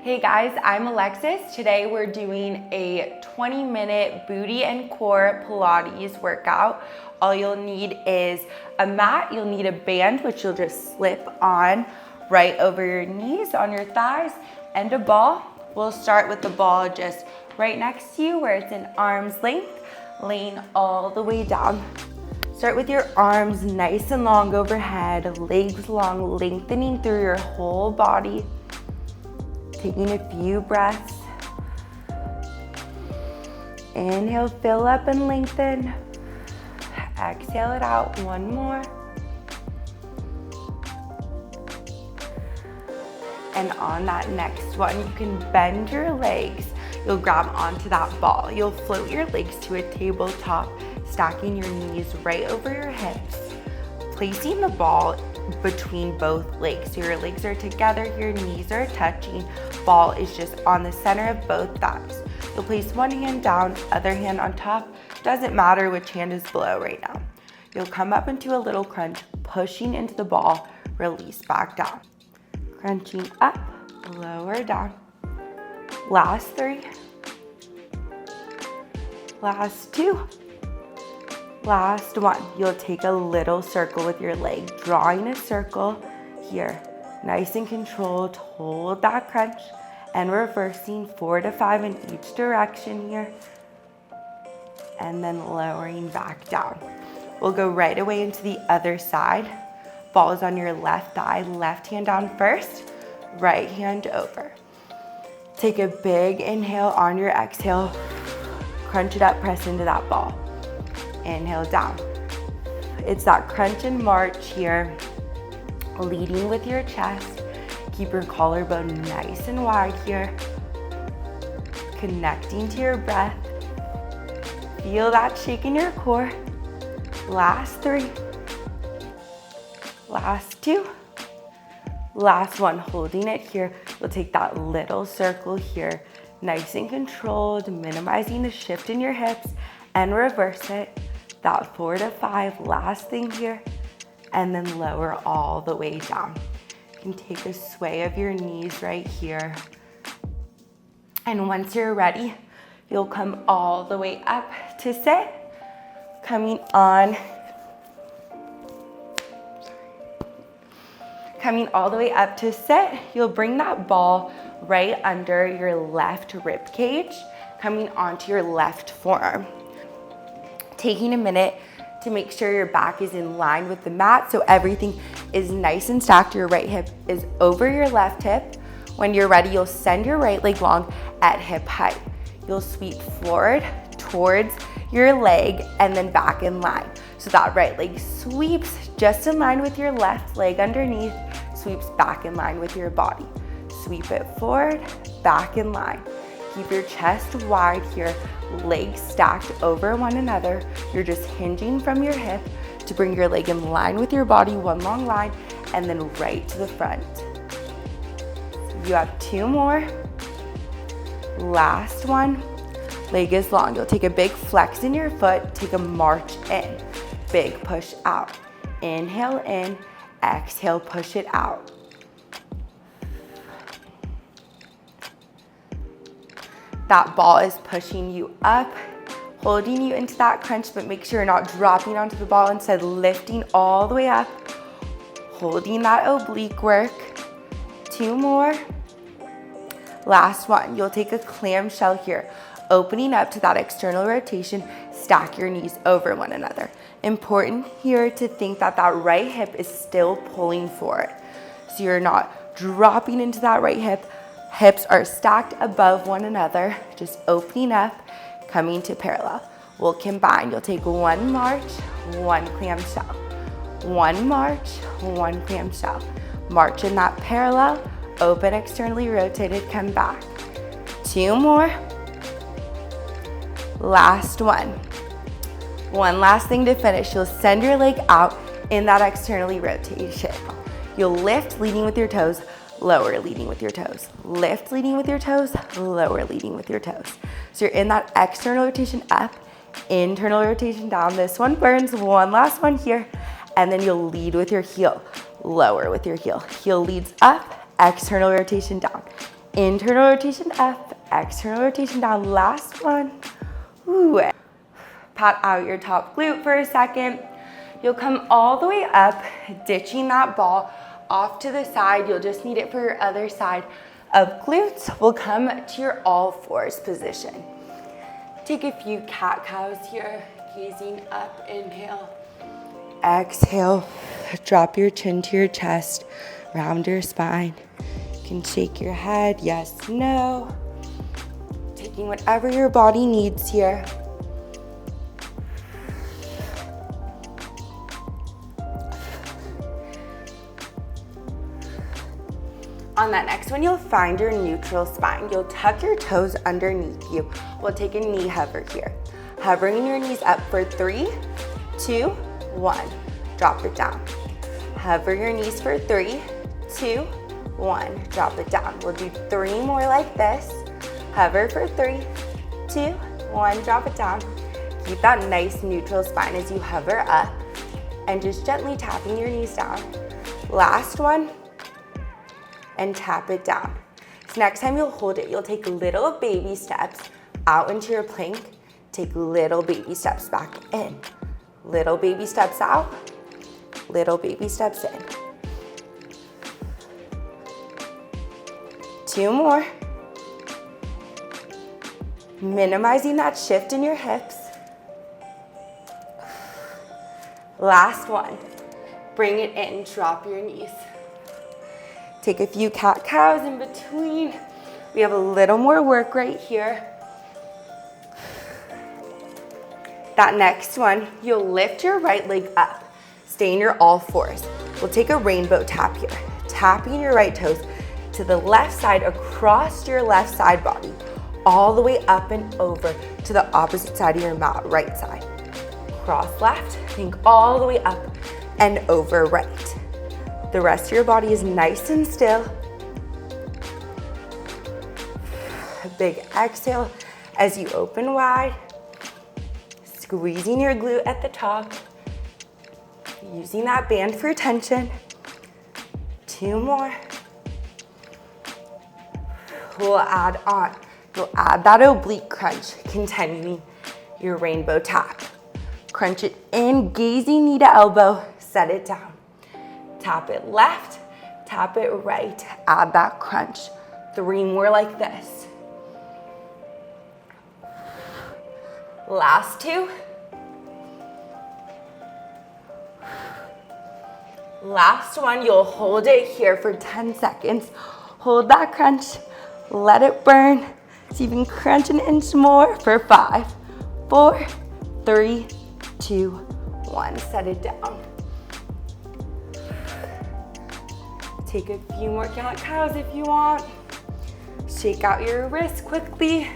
Hey guys, I'm Alexis. Today we're doing a 20-minute booty and core Pilates workout. All you'll need is a mat, you'll need a band, which you'll just slip on right over your knees, on your thighs, and a ball. We'll start with the ball just right next to you where it's in arm's length, laying all the way down. Start with your arms nice and long overhead, legs long, lengthening through your whole body. Taking a few breaths. Inhale, fill up and lengthen. Exhale it out, one more. And on that next one, you can bend your legs. You'll grab onto that ball. You'll float your legs to a tabletop, stacking your knees right over your hips. Placing the ball between both legs. So your legs are together, your knees are touching. Ball is just on the center of both thighs. You'll place one hand down, other hand on top. Doesn't matter which hand is below right now. You'll come up into a little crunch, pushing into the ball, release back down. Crunching up, lower down. Last three. Last two. Last one. You'll take a little circle with your leg, drawing a circle here. Nice and controlled, hold that crunch, and reversing 4 to 5 in each direction here. And then lowering back down. We'll go right away into the other side. Ball is on your left thigh, left hand down first, right hand over. Take a big inhale on your exhale. Crunch it up, press into that ball. Inhale down. It's that crunch and march here, leading with your chest. Keep your collarbone nice and wide here. Connecting to your breath. Feel that shake in your core. Last three. Last two. Last one, holding it here. You'll take that little circle here, nice and controlled, minimizing the shift in your hips, and reverse it. That 4 to 5, last thing here, and then lower all the way down. You can take a sway of your knees right here. And once you're ready, you'll come all the way up to sit, coming all the way up to sit. You'll bring that ball right under your left rib cage, coming onto your left forearm. Taking a minute to make sure your back is in line with the mat so everything is nice and stacked. Your right hip is over your left hip. When you're ready, you'll send your right leg long at hip height. You'll sweep forward towards your leg and then back in line. So that right leg sweeps just in line with your left leg underneath, sweeps back in line with your body. Sweep it forward, back in line. Keep your chest wide here, legs stacked over one another. You're just hinging from your hip to bring your leg in line with your body, one long line, and then right to the front. You have two more. Last one. Leg is long. You'll take a big flex in your foot, take a march in. Big push out. Inhale in, exhale, push it out. That ball is pushing you up, holding you into that crunch, but make sure you're not dropping onto the ball, instead lifting all the way up, holding that oblique work. Two more. Last one. You'll take a clamshell here, opening up to that external rotation, stack your knees over one another. Important here to think that that right hip is still pulling forward. So you're not dropping into that right hip. Hips are stacked above one another, just opening up, coming to parallel. We'll combine. You'll take one march, one clamshell. One march, one clamshell. March in that parallel, open, externally rotated, come back. Two more. Last one. One last thing to finish. You'll send your leg out in that externally rotation. You'll lift, leading with your toes, lower, leading with your toes. Lift, leading with your toes, lower, leading with your toes. So you're in that external rotation up, internal rotation down. This one burns. One last one here. And then you'll lead with your heel, lower with your heel. Heel leads up, external rotation down. Internal rotation up, external rotation down. Last one. Ooh. Pat out your top glute for a second. You'll come all the way up, ditching that ball off to the side. You'll just need it for your other side of glutes. We'll come to your all fours position. Take a few cat-cows here, gazing up, inhale. Exhale, drop your chin to your chest, round your spine. You can shake your head, yes, no. Taking whatever your body needs here. On that next one, you'll find your neutral spine. You'll tuck your toes underneath you. We'll take a knee hover here. Hovering your knees up for 3, 2, 1. Drop it down. Hover your knees for 3, 2, 1. Drop it down. We'll do 3 more like this. Hover for 3, 2, 1. Drop it down. Keep that nice neutral spine as you hover up and just gently tapping your knees down. Last one. And tap it down. So next time you'll hold it, you'll take little baby steps out into your plank. Take little baby steps back in. Little baby steps out. Little baby steps in. 2 more. Minimizing that shift in your hips. Last one. Bring it in, drop your knees. Take a few cat-cows in between. We have a little more work right here. That next one, you'll lift your right leg up. Stay in your all fours. We'll take a rainbow tap here. Tapping your right toes to the left side across your left side body, all the way up and over to the opposite side of your mat, right side. Cross left, think all the way up and over right. The rest of your body is nice and still. A big exhale as you open wide. Squeezing your glute at the top. Using that band for tension. 2 more. We'll add on. You'll add that oblique crunch, continuing your rainbow tap. Crunch it in, gazing knee to elbow, set it down. Tap it left, tap it right, add that crunch. 3 more like this. Last 2. Last one, you'll hold it here for 10 seconds. Hold that crunch, let it burn. So you can crunch an inch more for 5, 4, 3, 2, 1. Set it down. Take a few more cat-cows if you want. Shake out your wrists quickly.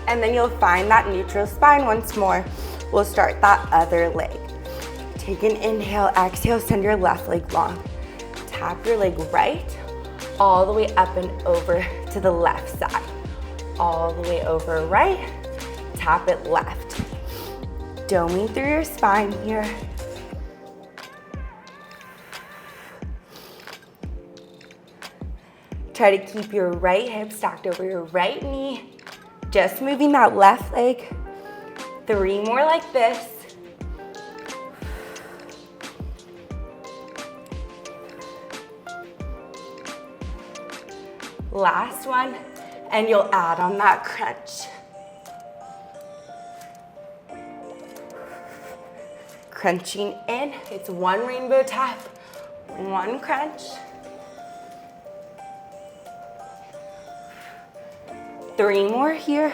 And then you'll find that neutral spine once more. We'll start that other leg. Take an inhale, exhale, send your left leg long. Tap your leg right, all the way up and over to the left side. All the way over right, tap it left. Doming through your spine here. Try to keep your right hip stacked over your right knee. Just moving that left leg. 3 more like this. Last one, and you'll add on that crunch. Crunching in, it's 1 rainbow tap, 1 crunch. 3 more here.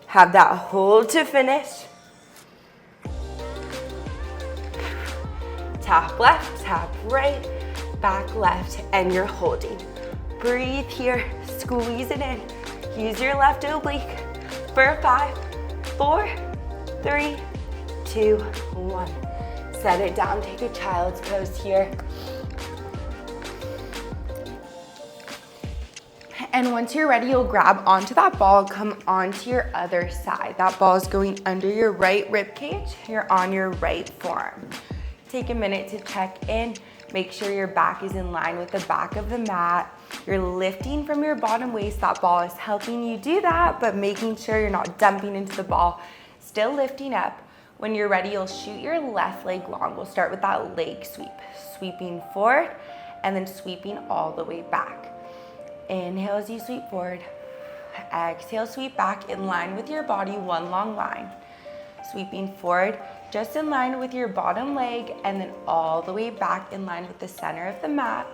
Have that hold to finish. Tap left, tap right, back left, and you're holding. Breathe here, squeeze it in. Use your left oblique for 5, 4, 3, 2, 1. Set it down, take a child's pose here. And once you're ready, you'll grab onto that ball, come onto your other side. That ball is going under your right rib cage. You're on your right forearm. Take a minute to check in. Make sure your back is in line with the back of the mat. You're lifting from your bottom waist. That ball is helping you do that, but making sure you're not dumping into the ball. Still lifting up. When you're ready, you'll shoot your left leg long. We'll start with that leg sweep. Sweeping forward and then sweeping all the way back. Inhale as you sweep forward. Exhale, sweep back in line with your body, one long line. Sweeping forward, just in line with your bottom leg, and then all the way back in line with the center of the mat.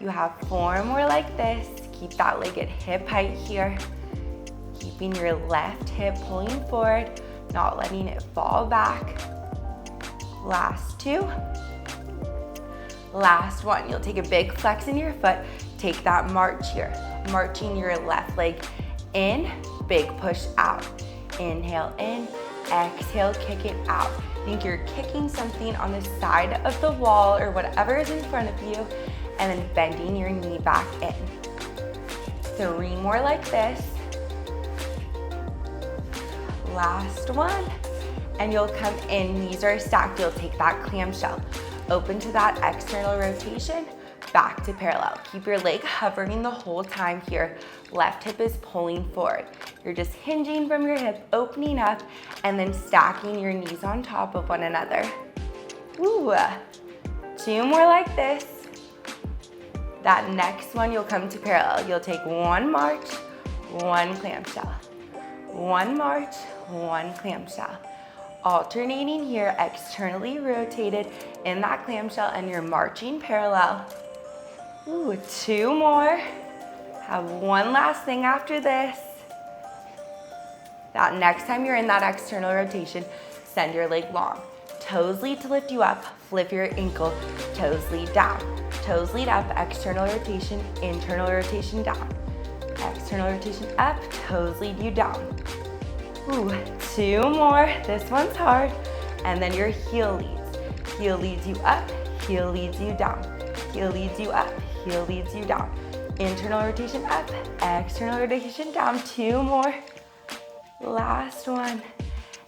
You have 4 more like this. Keep that leg at hip height here. Keeping your left hip pulling forward, not letting it fall back. Last 2. Last 1. You'll take a big flex in your foot. Take that march here. Marching your left leg in, big push out. Inhale in, exhale, kick it out. Think you're kicking something on the side of the wall or whatever is in front of you, and then bending your knee back in. 3 more like this. Last 1. And you'll come in, knees are stacked. You'll take that clamshell. Open to that external rotation, back to parallel. Keep your leg hovering the whole time here. Left hip is pulling forward. You're just hinging from your hip, opening up, and then stacking your knees on top of one another. Ooh. 2 more like this. That next one, you'll come to parallel. You'll take 1 march, 1 clamshell. 1 march, 1 clamshell. Alternating here, externally rotated in that clamshell, and you're marching parallel. Ooh, 2 more. Have 1 last thing after this. That next time you're in that external rotation, send your leg long. Toes lead to lift you up, flip your ankle, toes lead down. Toes lead up, external rotation, internal rotation down. External rotation up, toes lead you down. Ooh, 2 more. This one's hard. And then your heel leads. Heel leads you up, heel leads you down. Heel leads you up, heel leads you down. Internal rotation up, external rotation down. 2 more. Last one.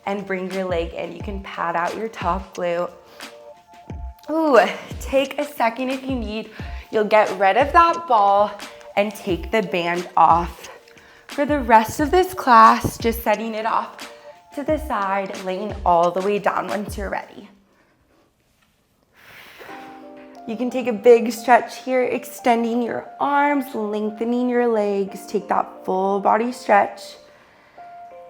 And bring your leg in. You can pad out your top glute. Ooh, take a second if you need. You'll get rid of that ball and take the band off. For the rest of this class, just setting it off to the side, laying all the way down once you're ready. You can take a big stretch here, extending your arms, lengthening your legs. Take that full body stretch.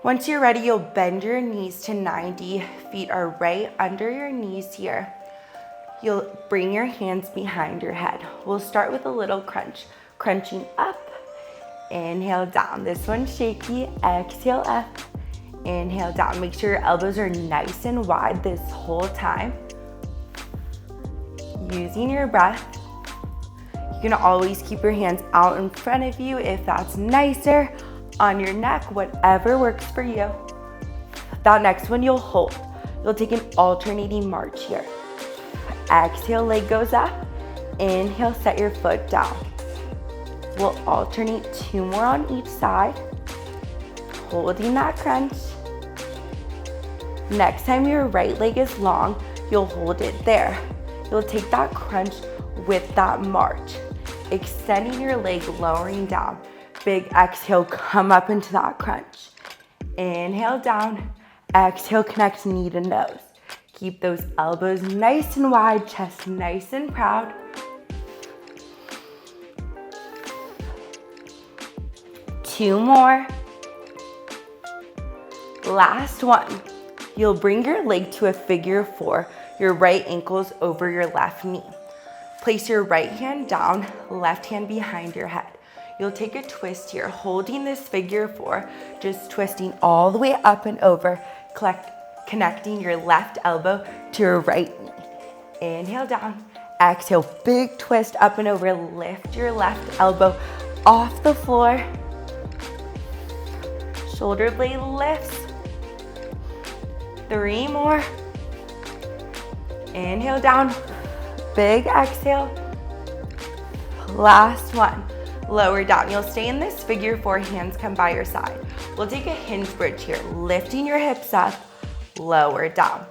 Once you're ready, you'll bend your knees to 90. Feet are right under your knees here. You'll bring your hands behind your head. We'll start with a little crunch. Crunching up, inhale down. This one's shaky, exhale up, inhale down. Make sure your elbows are nice and wide this whole time. Using your breath. You can always keep your hands out in front of you if that's nicer, on your neck, whatever works for you. That next one you'll hold. You'll take an alternating march here. Exhale, leg goes up. Inhale, set your foot down. We'll alternate 2 more on each side. Holding that crunch. Next time your right leg is long, you'll hold it there. You'll take that crunch with that march. Extending your leg, lowering down. Big exhale, come up into that crunch. Inhale down, exhale, connect knee to nose. Keep those elbows nice and wide, chest nice and proud. Two more. Last one. You'll bring your leg to a figure 4. Your right ankle's over your left knee. Place your right hand down, left hand behind your head. You'll take a twist here, holding this figure 4, just twisting all the way up and over, connecting your left elbow to your right knee. Inhale down, exhale, big twist up and over, lift your left elbow off the floor. Shoulder blade lifts. 3 more. Inhale down, big exhale. Last one. Lower down. You'll stay in this figure 4, hands come by your side. We'll take a hinge bridge here, lifting your hips up, lower down.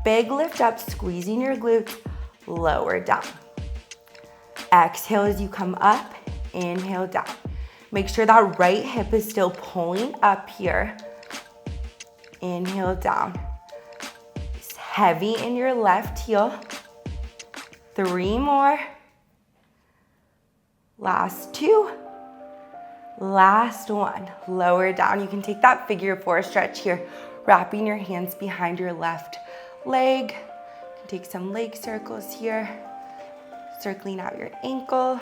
Big lift up, squeezing your glutes, lower down. Exhale as you come up, inhale down. Make sure that right hip is still pulling up here. Inhale down. It's heavy in your left heel. 3 more. Last 2. Last 1. Lower down. You can take that figure 4 stretch here, wrapping your hands behind your left leg. You can take some leg circles here, circling out your ankle,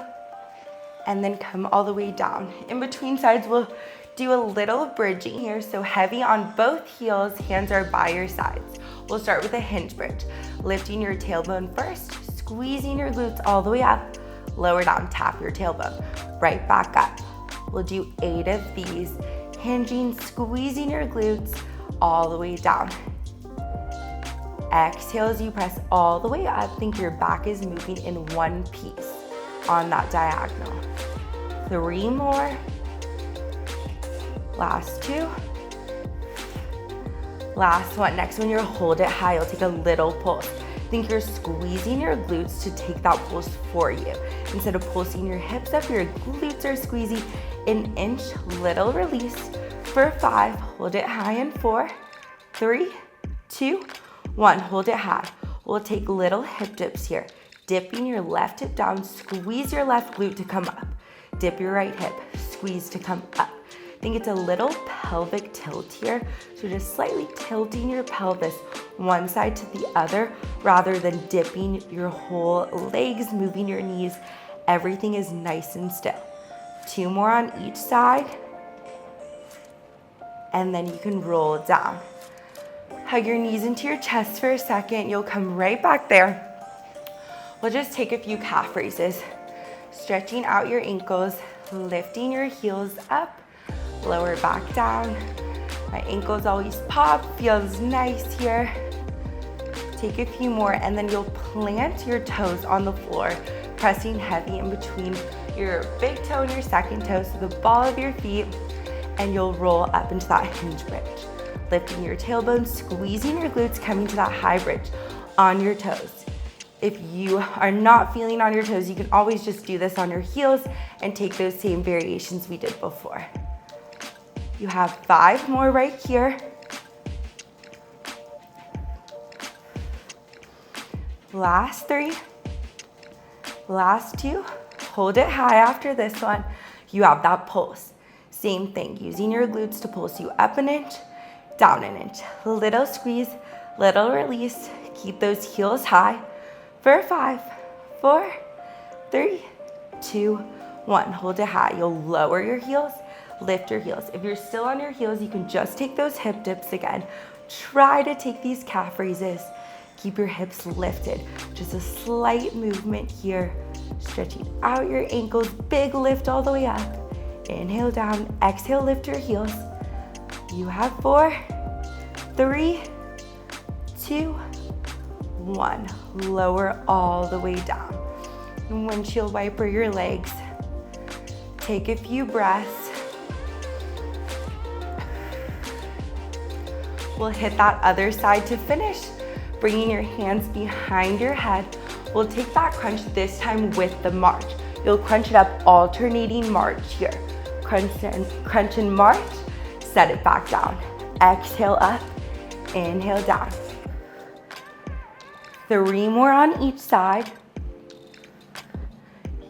and then come all the way down. In between sides, we'll do a little bridging here, so heavy on both heels, hands are by your sides. We'll start with a hinge bridge, lifting your tailbone first, squeezing your glutes all the way up, lower down, tap your tailbone, right back up. We'll do 8 of these, hinging, squeezing your glutes all the way down. Exhale as you press all the way up. Think your back is moving in one piece on that diagonal. 3 more. Last 2. Last 1. Next one, you'll hold it high. You'll take a little pulse. Think you're squeezing your glutes to take that pulse for you. Instead of pulsing your hips up, your glutes are squeezing an inch, little release for 5. Hold it high in 4, 3, 2, 1. Hold it high. We'll take little hip dips here. Dipping your left hip down, squeeze your left glute to come up. Dip your right hip, squeeze to come up. Think it's a little pelvic tilt here. So just slightly tilting your pelvis one side to the other rather than dipping your whole legs, moving your knees. Everything is nice and still. 2 more on each side. And then you can roll down. Hug your knees into your chest for a second. You'll come right back there. We'll just take a few calf raises. Stretching out your ankles, lifting your heels up, lower back down. My ankles always pop, feels nice here. Take a few more and then you'll plant your toes on the floor, pressing heavy in between your big toe and your second toe, so the ball of your feet, and you'll roll up into that hinge bridge. Lifting your tailbone, squeezing your glutes, coming to that high bridge on your toes. If you are not feeling on your toes, you can always just do this on your heels and take those same variations we did before. You have 5 more right here. Last 3. Last 2. Hold it high after this one. You have that pulse. Same thing, using your glutes to pulse you up an inch, down an inch. Little squeeze, little release. Keep those heels high for 5, 4, 3, 2, 1. Hold it high. You'll lower your heels, lift your heels. If you're still on your heels, you can just take those hip dips again. Try to take these calf raises. Keep your hips lifted. Just a slight movement here. Stretching out your ankles, big lift all the way up. Inhale down, exhale, lift your heels. You have 4, 3, 2, 1. Lower all the way down. Windshield wiper your legs. Take a few breaths. We'll hit that other side to finish. Bringing your hands behind your head. We'll take that crunch this time with the march. You'll crunch it up, alternating march here. Crunch and march, set it back down. Exhale up, inhale down. 3 more on each side.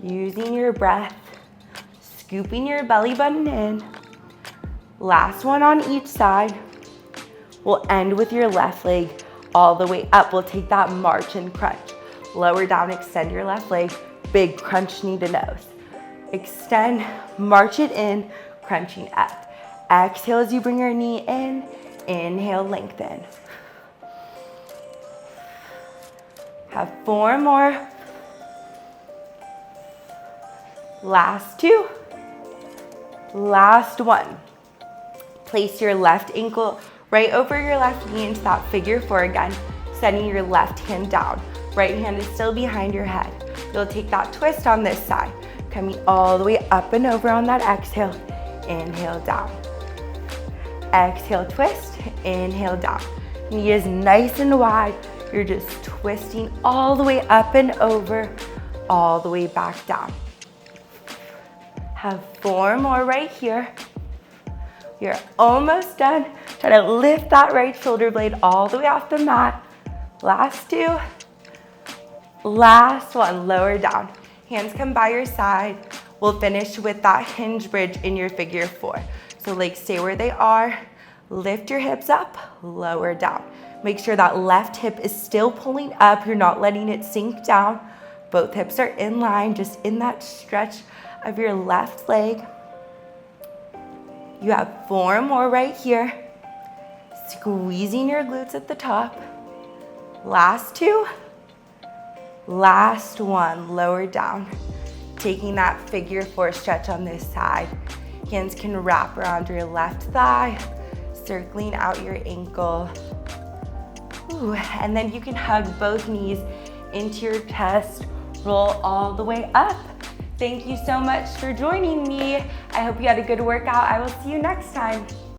Using your breath, scooping your belly button in. Last one on each side. We'll end with your left leg all the way up. We'll take that march and crunch. Lower down, extend your left leg, big crunch knee to nose. Extend, march it in, crunching up. Exhale as you bring your knee in, inhale, lengthen. Have 4 more. Last 2. Last 1. Place your left ankle right over your left knee into that figure 4 again, setting your left hand down. Right hand is still behind your head. You'll take that twist on this side, coming all the way up and over on that exhale. Inhale down. Exhale, twist, inhale down. Knee is nice and wide. You're just twisting all the way up and over, all the way back down. Have 4 more right here. You're almost done. Try to lift that right shoulder blade all the way off the mat. Last 2. Last 1, lower down. Hands come by your side. We'll finish with that hinge bridge in your figure 4. So legs stay where they are. Lift your hips up, lower down. Make sure that left hip is still pulling up. You're not letting it sink down. Both hips are in line, just in that stretch of your left leg. You have 4 more right here. Squeezing your glutes at the top. Last 2. Last 1, lower down. Taking that figure 4 stretch on this side. Hands can wrap around your left thigh, circling out your ankle. Ooh, and then you can hug both knees into your chest, roll all the way up. Thank you so much for joining me. I hope you had a good workout. I will see you next time.